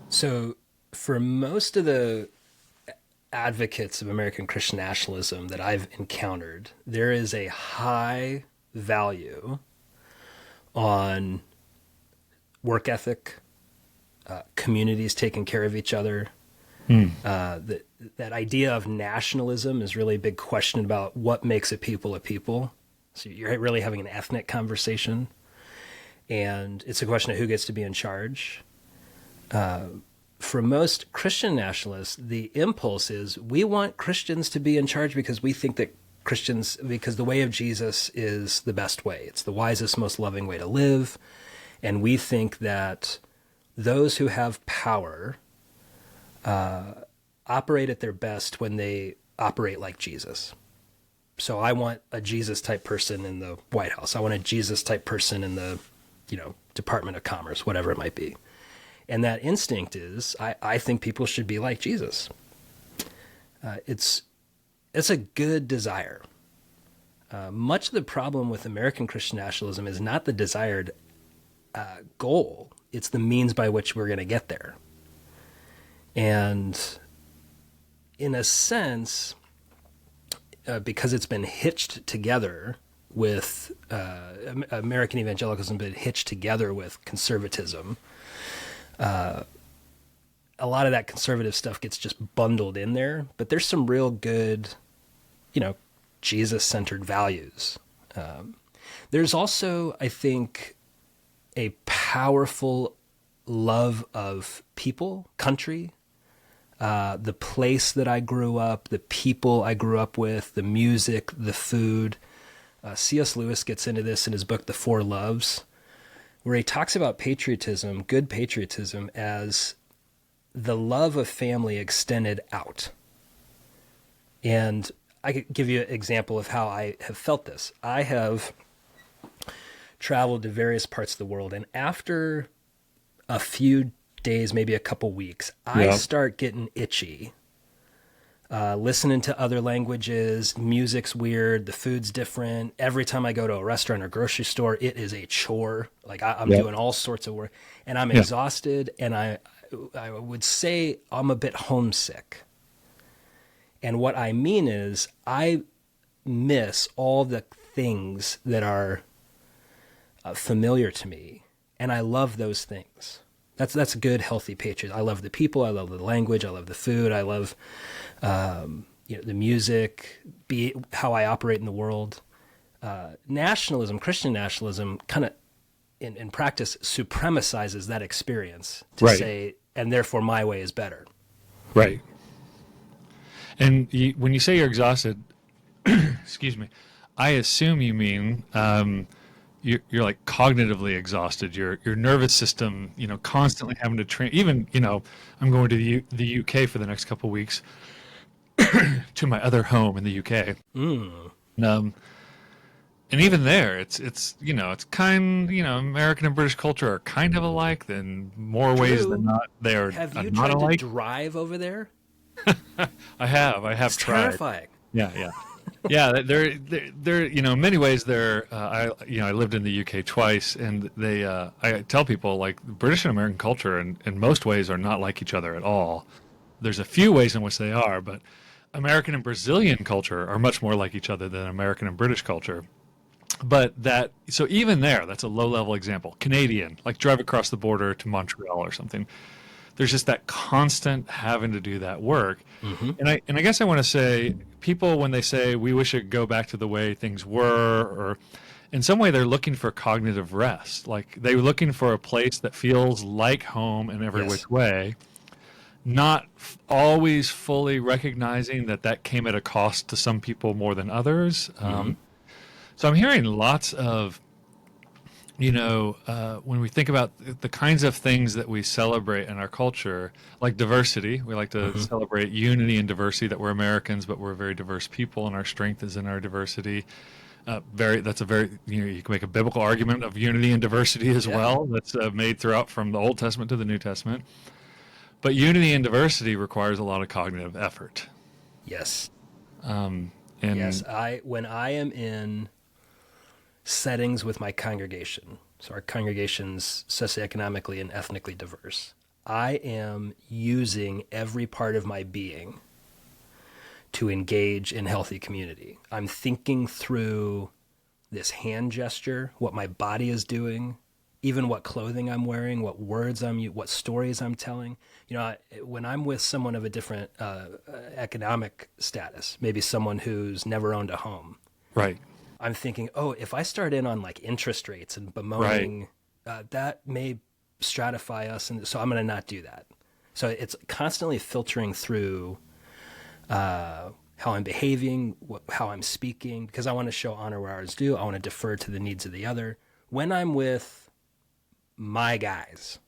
So, for most of the advocates of American Christian nationalism that I've encountered, there is a high value on work ethic, communities taking care of each other. That idea of nationalism is really a big question about what makes a people a people. So you're really having an ethnic conversation, and it's a question of who gets to be in charge. For most Christian nationalists, the impulse is we want Christians to be in charge because we think that because the way of Jesus is the best way. It's the wisest, most loving way to live. And we think that those who have power operate at their best when they operate like Jesus. So I want a Jesus type person in the White House. I want a Jesus type person in the, Department of Commerce, whatever it might be. And that instinct is, I think people should be like Jesus. It's a good desire. Much of the problem with American Christian nationalism is not the desired goal. It's the means by which we're going to get there. And in a sense, because it's been hitched together with American evangelicalism, been hitched together with conservatism, a lot of that conservative stuff gets just bundled in there. But there's some real good, Jesus-centered values. There's also, I think, a powerful love of people, country, the place that I grew up, the people I grew up with, the music, the food. C.S. Lewis gets into this in his book, The Four Loves, where he talks about patriotism, good patriotism, as the love of family extended out. And I could give you an example of how I have felt this. I have traveled to various parts of the world, and after a few days, maybe a couple weeks, I start getting itchy. Listening to other languages, music's weird, the food's different. Every time I go to a restaurant or grocery store, it is a chore. Like I'm doing all sorts of work, and I'm exhausted, and I would say I'm a bit homesick. And what I mean is I miss all the things that are familiar to me, and I love those things. That's a good, healthy patriot. I love the people. I love the language. I love the food. I love the music, how I operate in the world. Nationalism, Christian nationalism, kind of in practice supremacizes that experience to say, and therefore my way is better. Right. And when you say you're exhausted, excuse me, I assume you mean you're like cognitively exhausted. Your nervous system, constantly having to train. Even, I'm going to the UK for the next couple of weeks to my other home in the UK. And even there, it's kind, American and British culture are kind of alike. In more ways than not, they are Have you not tried alike. to drive over there? I have It's tried. terrifying. Yeah. Yeah, they're in many ways I lived in the UK twice, and I tell people like British and American culture in most ways are not like each other at all. There's a few ways in which they are, but American and Brazilian culture are much more like each other than American and British culture. But so even there, that's a low level example. Canadian, like drive across the border to Montreal or something. There's just that constant having to do that work. Mm-hmm. And I guess I want to say, people, when they say we wish it could go back to the way things were, or in some way they're looking for cognitive rest. Like they're looking for a place that feels like home in every which way, not always fully recognizing that came at a cost to some people more than others. So I'm hearing lots of, when we think about the kinds of things that we celebrate in our culture, like diversity, we like to celebrate unity and diversity, that we're Americans, but we're a very diverse people, and our strength is in our diversity. That's a very, you can make a biblical argument of unity and diversity as well. That's made throughout from the Old Testament to the New Testament. But unity and diversity requires a lot of cognitive effort. Yes. And yes. When I am in settings with my congregation, so our congregation's socioeconomically and ethnically diverse, I am using every part of my being to engage in healthy community. I'm thinking through this hand gesture, what my body is doing, even what clothing I'm wearing, what words what stories I'm telling. When I'm with someone of a different economic status, maybe someone who's never owned a home, Right. I'm thinking, oh, if I start in on like interest rates and bemoaning, that may stratify us, and so I'm going to not do that. So it's constantly filtering through how I'm behaving, how I'm speaking, because I want to show honor where ours due. I want to defer to the needs of the other. When I'm with my guys,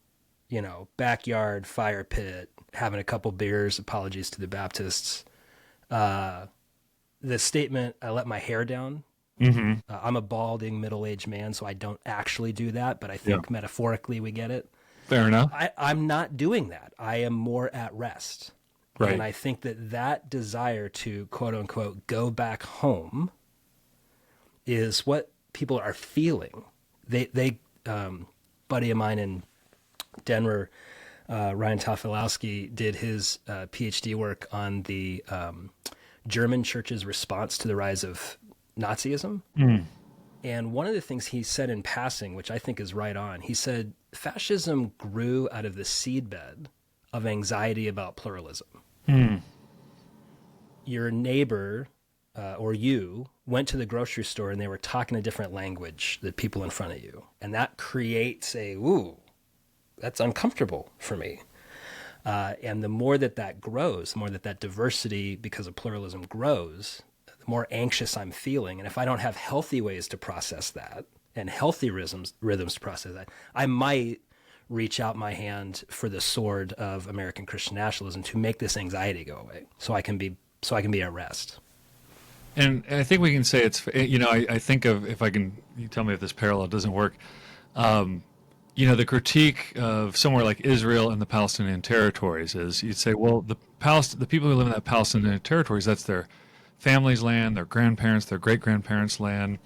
backyard, fire pit, having a couple beers, apologies to the Baptists, the statement, I let my hair down. I'm a balding middle-aged man, so I don't actually do that, but I think metaphorically we get it. Fair enough. I'm not doing that. I am more at rest. Right. And I think that desire to, quote unquote, go back home is what people are feeling. They buddy of mine in Denver, Ryan Tofilowski, did his PhD work on the German church's response to the rise of Nazism. And one of the things he said in passing, which I think is right on, he said, fascism grew out of the seedbed of anxiety about pluralism. Your neighbor or you went to the grocery store and they were talking a different language than people in front of you. And that creates that's uncomfortable for me. And the more that grows, the more that diversity, because of pluralism, grows, the more anxious I'm feeling. And if I don't have healthy ways to process that and healthy rhythms to process that, I might reach out my hand for the sword of American Christian nationalism to make this anxiety go away, so I can be at rest. And I think we can say it's, I think of, if I can, you tell me if this parallel doesn't work, the critique of somewhere like Israel and the Palestinian territories is, you'd say, well, the people who live in that Palestinian territories, that's their family's land, their grandparents, their great-grandparents' land.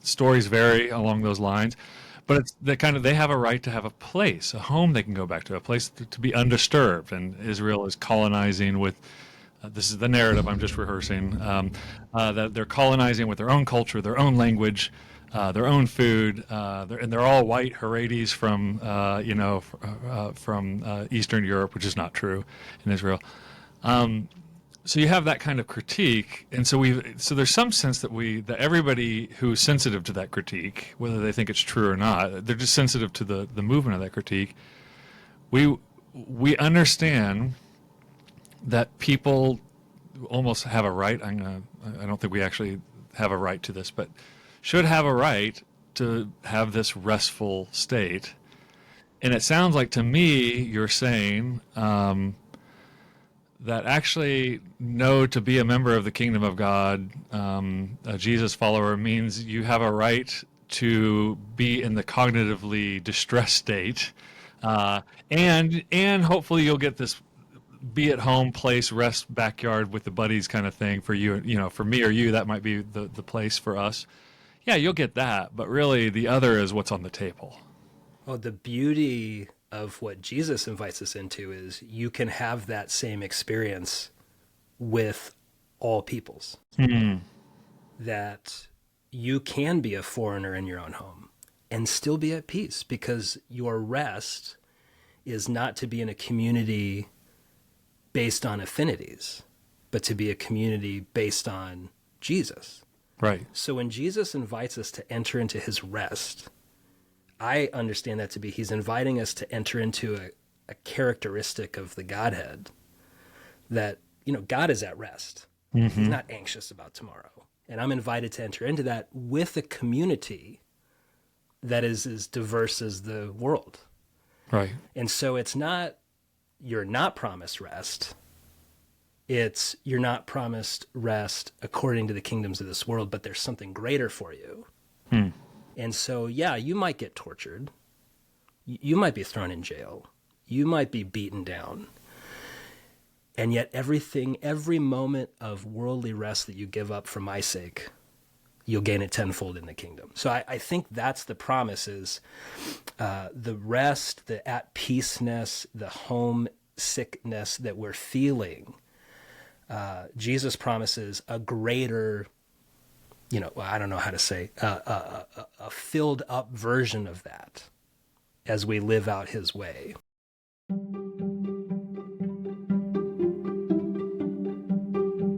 Stories vary along those lines. But it's they have a right to have a place, a home they can go back to, a place to be undisturbed. And Israel is colonizing with, this is the narrative I'm just rehearsing, that they're colonizing with their own culture, their own language, their own food, and they're all white Haredis from, from Eastern Europe, which is not true in Israel. So you have that kind of critique, and so there's some sense that everybody who's sensitive to that critique, whether they think it's true or not, they're just sensitive to the movement of that critique. We understand that people almost have a right. I don't think we actually have a right to this, but should have a right to have this restful state. And it sounds like to me you're saying that actually, no, to be a member of the kingdom of God, a Jesus follower, means you have a right to be in the cognitively distressed state, and hopefully you'll get this be at home place, rest backyard with the buddies kind of thing for you. For me or you, that might be the place for us. Yeah, you'll get that, but really the other is what's on the table. Well, the beauty of what Jesus invites us into is you can have that same experience with all peoples. That you can be a foreigner in your own home and still be at peace, because your rest is not to be in a community based on affinities, but to be a community based on Jesus. Right. So when Jesus invites us to enter into his rest, I understand that to be he's inviting us to enter into a characteristic of the Godhead that, God is at rest. He's not anxious about tomorrow. And I'm invited to enter into that with a community that is as diverse as the world. Right. And so it's not, you're not promised rest. It's, you're not promised rest according to the kingdoms of this world, but there's something greater for you. And so, yeah, you might get tortured. You might be thrown in jail. You might be beaten down. And yet every moment of worldly rest that you give up for my sake, you'll gain it tenfold in the kingdom. So I think that's the promise is the rest, the at peaceness, the homesickness that we're feeling. Jesus promises a greater, I don't know how to say, a filled up version of that as we live out his way.